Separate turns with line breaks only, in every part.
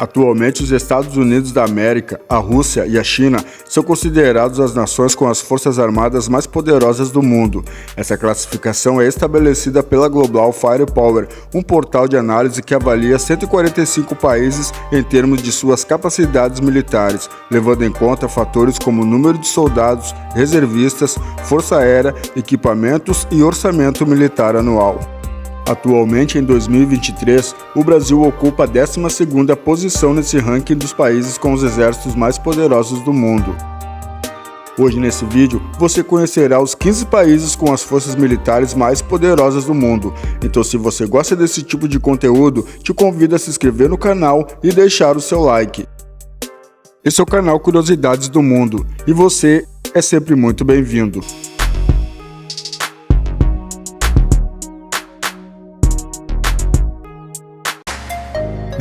Atualmente, os Estados Unidos da América, a Rússia e a China são considerados as nações com as forças armadas mais poderosas do mundo. Essa classificação é estabelecida pela Global Firepower, um portal de análise que avalia 145 países em termos de suas capacidades militares, levando em conta fatores como o número de soldados, reservistas, força aérea, equipamentos e orçamento militar anual. Atualmente, em 2023, o Brasil ocupa a 12ª posição nesse ranking dos países com os exércitos mais poderosos do mundo. Hoje, nesse vídeo, você conhecerá os 15 países com as forças militares mais poderosas do mundo. Então, se você gosta desse tipo de conteúdo, te convido a se inscrever no canal e deixar o seu like. Esse é o canal Curiosidades do Mundo, e você é sempre muito bem-vindo.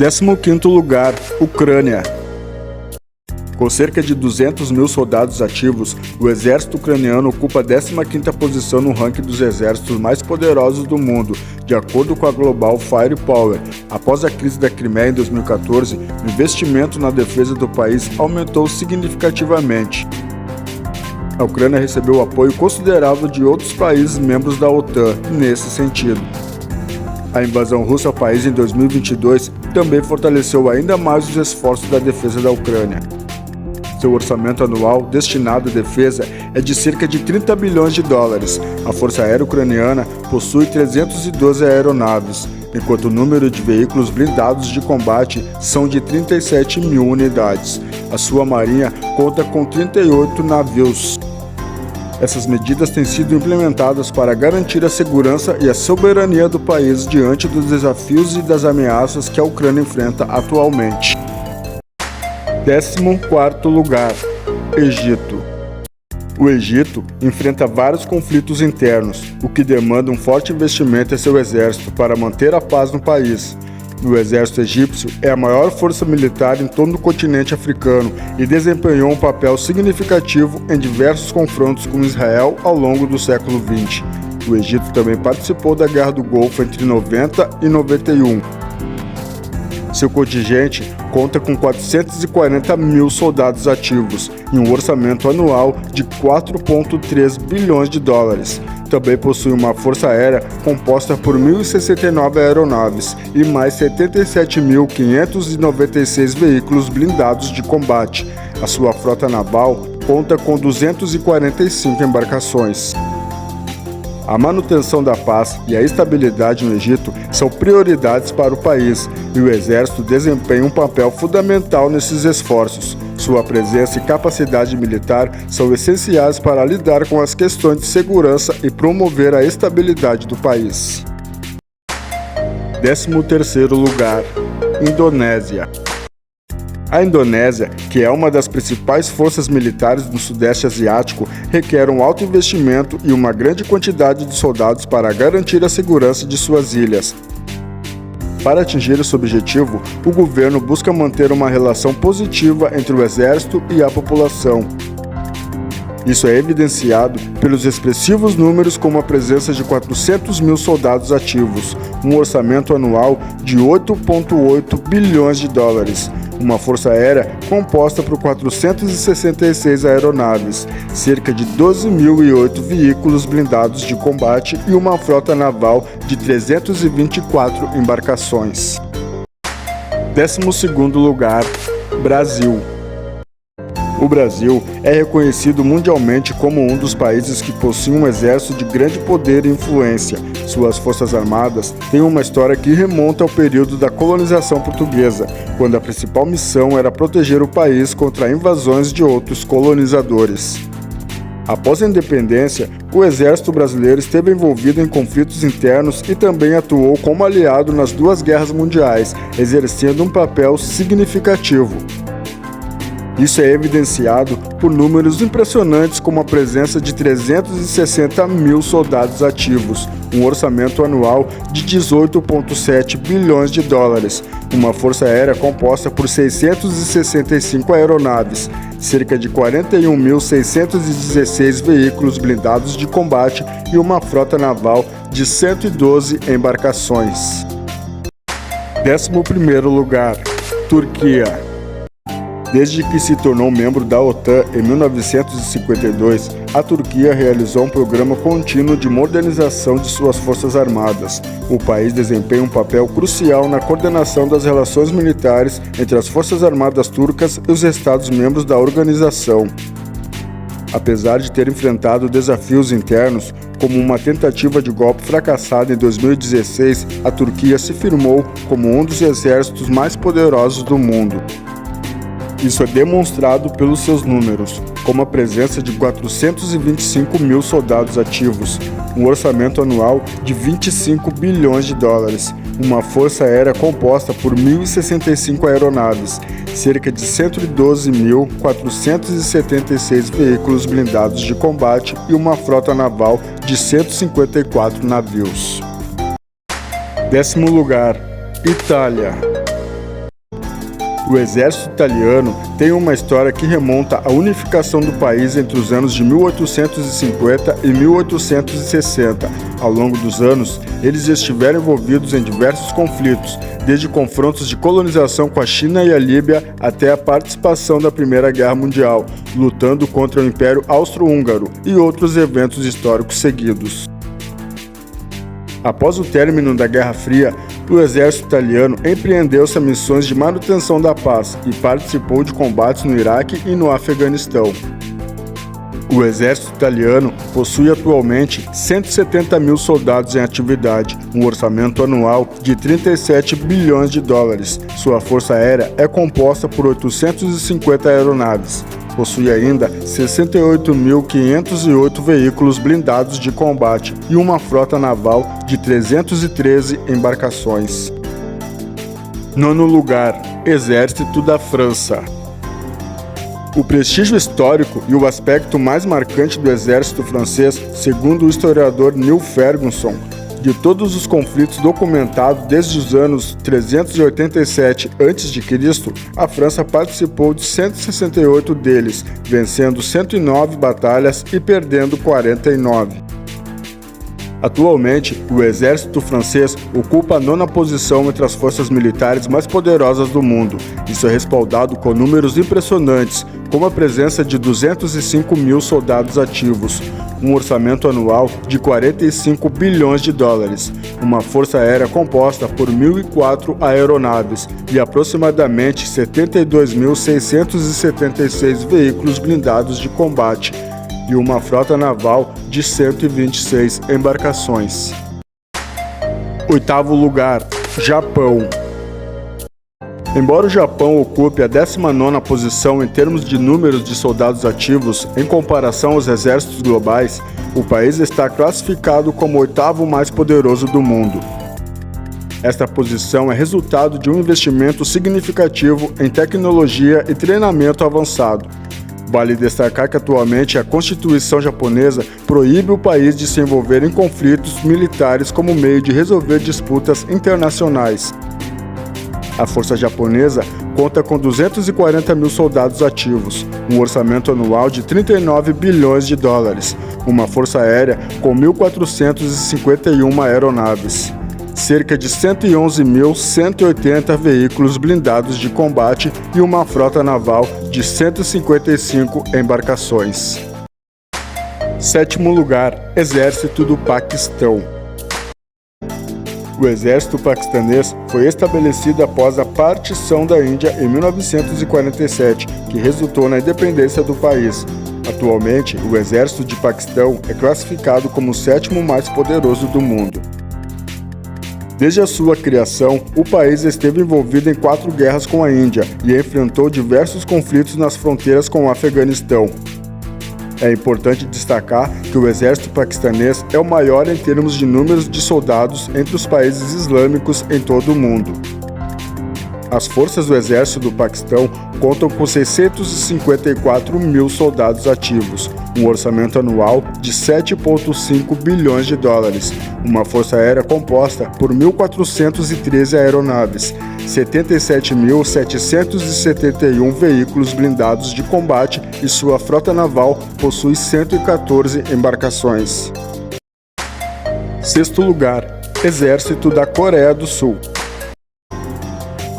15º lugar, Ucrânia. Com cerca de 200 mil soldados ativos, o exército ucraniano ocupa a 15ª posição no ranking dos exércitos mais poderosos do mundo, de acordo com a Global Firepower. Após a crise da Crimeia em 2014, o investimento na defesa do país aumentou significativamente. A Ucrânia recebeu apoio considerável de outros países membros da OTAN nesse sentido. A invasão russa ao país em 2022 também fortaleceu ainda mais os esforços da defesa da Ucrânia. Seu orçamento anual destinado à defesa é de cerca de 30 bilhões de dólares. A Força Aérea Ucraniana possui 312 aeronaves, enquanto o número de veículos blindados de combate são de 37 mil unidades. A sua marinha conta com 38 navios. Essas medidas têm sido implementadas para garantir a segurança e a soberania do país diante dos desafios e das ameaças que a Ucrânia enfrenta atualmente. 14º lugar, Egito. O Egito enfrenta vários conflitos internos, o que demanda um forte investimento em seu exército para manter a paz no país. O exército egípcio é a maior força militar em todo o continente africano e desempenhou um papel significativo em diversos confrontos com Israel ao longo do século XX. O Egito também participou da Guerra do Golfo entre 90 e 91. Seu contingente conta com 440 mil soldados ativos e um orçamento anual de 4,3 bilhões de dólares. Também possui uma força aérea composta por 1.069 aeronaves e mais 77.596 veículos blindados de combate. A sua frota naval conta com 245 embarcações. A manutenção da paz e a estabilidade no Egito são prioridades para o país, e o exército desempenha um papel fundamental nesses esforços. Sua presença e capacidade militar são essenciais para lidar com as questões de segurança e promover a estabilidade do país. 13º lugar, Indonésia. A Indonésia, que é uma das principais forças militares do Sudeste Asiático, requer um alto investimento e uma grande quantidade de soldados para garantir a segurança de suas ilhas. Para atingir esse objetivo, o governo busca manter uma relação positiva entre o exército e a população. Isso é evidenciado pelos expressivos números como a presença de 400 mil soldados ativos, um orçamento anual de 8,8 bilhões de dólares, uma força aérea composta por 466 aeronaves, cerca de 12.008 veículos blindados de combate e uma frota naval de 324 embarcações. 12º lugar, Brasil. O Brasil é reconhecido mundialmente como um dos países que possui um exército de grande poder e influência. Suas forças armadas têm uma história que remonta ao período da colonização portuguesa, quando a principal missão era proteger o país contra invasões de outros colonizadores. Após a independência, o exército brasileiro esteve envolvido em conflitos internos e também atuou como aliado nas duas guerras mundiais, exercendo um papel significativo. Isso é evidenciado por números impressionantes como a presença de 360 mil soldados ativos, um orçamento anual de 18,7 bilhões de dólares, uma força aérea composta por 665 aeronaves, cerca de 41.616 veículos blindados de combate e uma frota naval de 112 embarcações. 11º lugar, Turquia. Desde que se tornou membro da OTAN em 1952, a Turquia realizou um programa contínuo de modernização de suas forças armadas. O país desempenha um papel crucial na coordenação das relações militares entre as forças armadas turcas e os Estados-membros da organização. Apesar de ter enfrentado desafios internos, como uma tentativa de golpe fracassada em 2016, a Turquia se firmou como um dos exércitos mais poderosos do mundo. Isso é demonstrado pelos seus números, como a presença de 425 mil soldados ativos, um orçamento anual de 25 bilhões de dólares, uma força aérea composta por 1.065 aeronaves, cerca de 112.476 veículos blindados de combate e uma frota naval de 154 navios. 10º lugar, Itália. O exército italiano tem uma história que remonta à unificação do país entre os anos de 1850 e 1860. Ao longo dos anos, eles estiveram envolvidos em diversos conflitos, desde confrontos de colonização com a China e a Líbia até a participação da Primeira Guerra Mundial, lutando contra o Império Austro-Húngaro e outros eventos históricos seguidos. Após o término da Guerra Fria, o exército italiano empreendeu-se a missões de manutenção da paz e participou de combates no Iraque e no Afeganistão. O exército italiano possui atualmente 170 mil soldados em atividade, um orçamento anual de 37 bilhões de dólares. Sua força aérea é composta por 850 aeronaves. Possui ainda 68.508 veículos blindados de combate e uma frota naval de 313 embarcações. 9º lugar, Exército da França. O prestígio histórico e o aspecto mais marcante do exército francês, segundo o historiador Neil Ferguson, de todos os conflitos documentados desde os anos 387 a.C., a França participou de 168 deles, vencendo 109 batalhas e perdendo 49. Atualmente, o exército francês ocupa a 9ª posição entre as forças militares mais poderosas do mundo. Isso é respaldado com números impressionantes, como a presença de 205 mil soldados ativos, um orçamento anual de 45 bilhões de dólares, uma força aérea composta por 1.004 aeronaves e aproximadamente 72.676 veículos blindados de combate, e uma frota naval de 126 embarcações. 8º lugar, Japão. Embora o Japão ocupe a 19ª posição em termos de números de soldados ativos em comparação aos exércitos globais, o país está classificado como o 8º mais poderoso do mundo. Esta posição é resultado de um investimento significativo em tecnologia e treinamento avançado. Vale destacar que atualmente a Constituição japonesa proíbe o país de se envolver em conflitos militares como meio de resolver disputas internacionais. A força japonesa conta com 240 mil soldados ativos, um orçamento anual de 39 bilhões de dólares, uma força aérea com 1.451 aeronaves, cerca de 111.180 veículos blindados de combate e uma frota naval de 155 embarcações. 7º lugar, Exército do Paquistão. O exército paquistanês foi estabelecido após a partição da Índia em 1947, que resultou na independência do país. Atualmente, o exército de Paquistão é classificado como o 7º mais poderoso do mundo. Desde a sua criação, o país esteve envolvido em 4 guerras com a Índia e enfrentou diversos conflitos nas fronteiras com o Afeganistão. É importante destacar que o exército paquistanês é o maior em termos de números de soldados entre os países islâmicos em todo o mundo. As forças do exército do Paquistão contam com 654 mil soldados ativos, um orçamento anual de 7,5 bilhões de dólares, uma força aérea composta por 1.413 aeronaves, 77.771 veículos blindados de combate e sua frota naval possui 114 embarcações. 6º lugar, Exército da Coreia do Sul.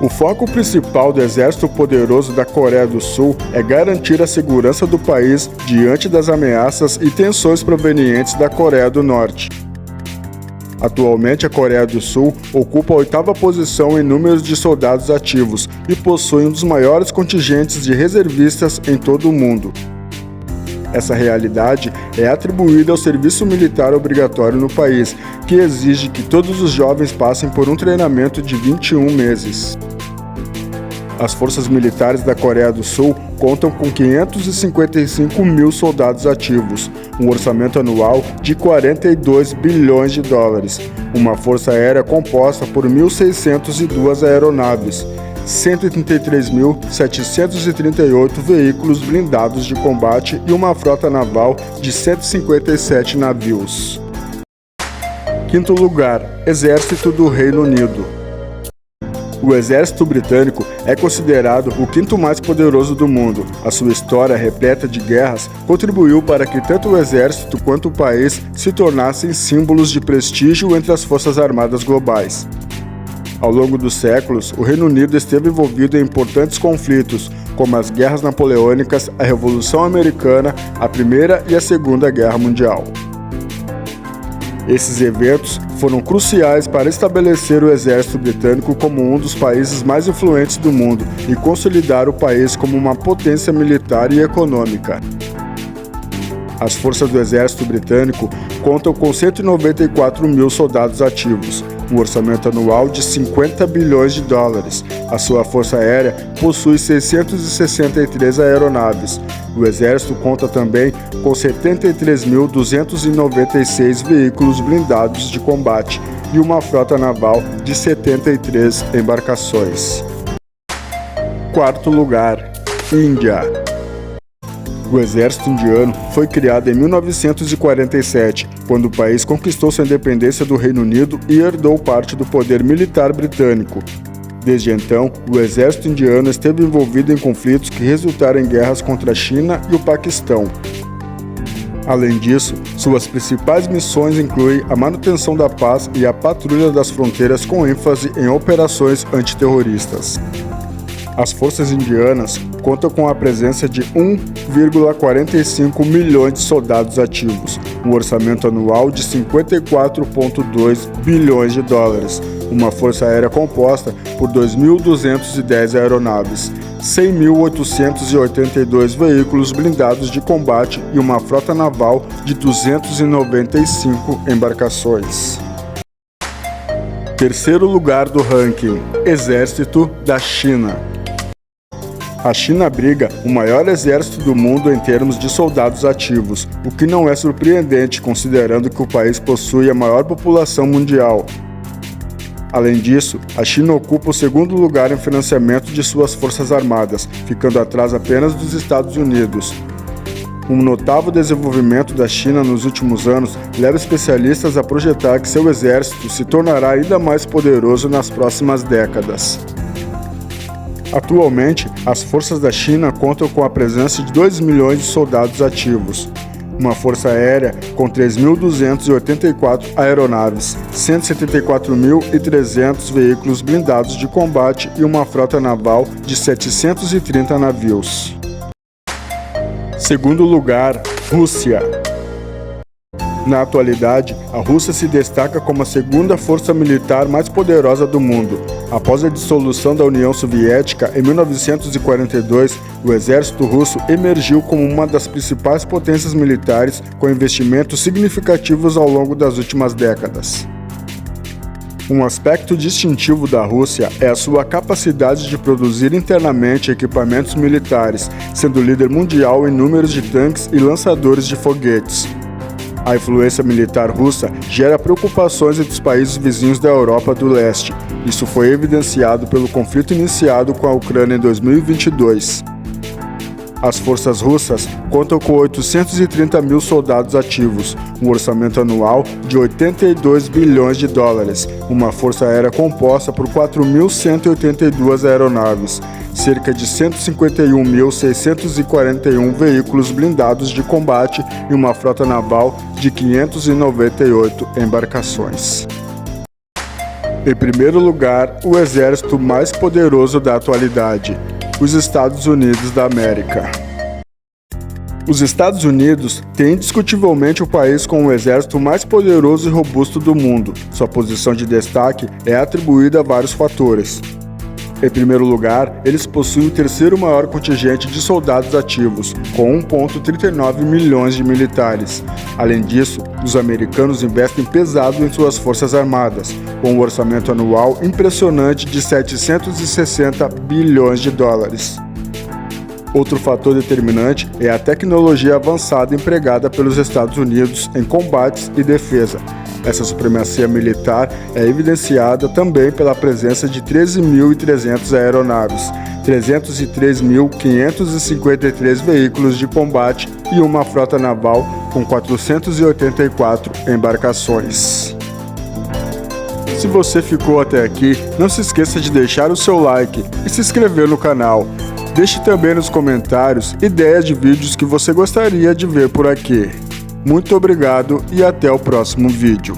O foco principal do exército poderoso da Coreia do Sul é garantir a segurança do país diante das ameaças e tensões provenientes da Coreia do Norte. Atualmente, a Coreia do Sul ocupa a 8ª posição em números de soldados ativos e possui um dos maiores contingentes de reservistas em todo o mundo. Essa realidade é atribuída ao serviço militar obrigatório no país, que exige que todos os jovens passem por um treinamento de 21 meses. As forças militares da Coreia do Sul contam com 555 mil soldados ativos, um orçamento anual de 42 bilhões de dólares, uma força aérea composta por 1.602 aeronaves, 133.738 veículos blindados de combate e uma frota naval de 157 navios. Quinto lugar, Exército do Reino Unido. O exército britânico é considerado o quinto mais poderoso do mundo. A sua história, repleta de guerras, contribuiu para que tanto o exército quanto o país se tornassem símbolos de prestígio entre as forças armadas globais. Ao longo dos séculos, o Reino Unido esteve envolvido em importantes conflitos, como as Guerras Napoleônicas, a Revolução Americana, a Primeira e a Segunda Guerra Mundial. Esses eventos foram cruciais para estabelecer o exército britânico como um dos países mais influentes do mundo e consolidar o país como uma potência militar e econômica. As forças do exército britânico contam com 194 mil soldados ativos, um orçamento anual de 50 bilhões de dólares. A sua força aérea possui 663 aeronaves. O exército conta também com 73.296 veículos blindados de combate e uma frota naval de 73 embarcações. Quarto lugar, Índia. O exército indiano foi criado em 1947, quando o país conquistou sua independência do Reino Unido e herdou parte do poder militar britânico. Desde então, o exército indiano esteve envolvido em conflitos que resultaram em guerras contra a China e o Paquistão. Além disso, suas principais missões incluem a manutenção da paz e a patrulha das fronteiras com ênfase em operações antiterroristas. As forças indianas contam com a presença de 1,45 milhões de soldados ativos, um orçamento anual de 54,2 bilhões de dólares, uma força aérea composta por 2.210 aeronaves, 100.882 veículos blindados de combate e uma frota naval de 295 embarcações. Terceiro lugar do ranking, Exército da China. A China abriga o maior exército do mundo em termos de soldados ativos, o que não é surpreendente considerando que o país possui a maior população mundial. Além disso, a China ocupa o segundo lugar em financiamento de suas forças armadas, ficando atrás apenas dos Estados Unidos. Um notável desenvolvimento da China nos últimos anos leva especialistas a projetar que seu exército se tornará ainda mais poderoso nas próximas décadas. Atualmente, as forças da China contam com a presença de 2 milhões de soldados ativos, uma força aérea com 3.284 aeronaves, 174.300 veículos blindados de combate e uma frota naval de 730 navios. Segundo lugar, Rússia. Na atualidade, a Rússia se destaca como a segunda força militar mais poderosa do mundo. Após a dissolução da União Soviética em 1942, o exército russo emergiu como uma das principais potências militares, com investimentos significativos ao longo das últimas décadas. Um aspecto distintivo da Rússia é a sua capacidade de produzir internamente equipamentos militares, sendo líder mundial em números de tanques e lançadores de foguetes. A influência militar russa gera preocupações entre os países vizinhos da Europa do Leste. Isso foi evidenciado pelo conflito iniciado com a Ucrânia em 2022. As forças russas contam com 830 mil soldados ativos, um orçamento anual de 82 bilhões de dólares, uma força aérea composta por 4.182 aeronaves, cerca de 151.641 veículos blindados de combate e uma frota naval de 598 embarcações. Em primeiro lugar, o exército mais poderoso da atualidade, os Estados Unidos da América. Os Estados Unidos têm indiscutivelmente o país com o exército mais poderoso e robusto do mundo. Sua posição de destaque é atribuída a vários fatores. Em primeiro lugar, eles possuem o terceiro maior contingente de soldados ativos, com 1,39 milhões de militares. Além disso, os americanos investem pesado em suas forças armadas, com um orçamento anual impressionante de 760 bilhões de dólares. Outro fator determinante é a tecnologia avançada empregada pelos Estados Unidos em combates e defesa. Essa supremacia militar é evidenciada também pela presença de 13.300 aeronaves, 303.553 veículos de combate e uma frota naval com 484 embarcações. Se você ficou até aqui, não se esqueça de deixar o seu like e se inscrever no canal. Deixe também nos comentários ideias de vídeos que você gostaria de ver por aqui. Muito obrigado e até o próximo vídeo.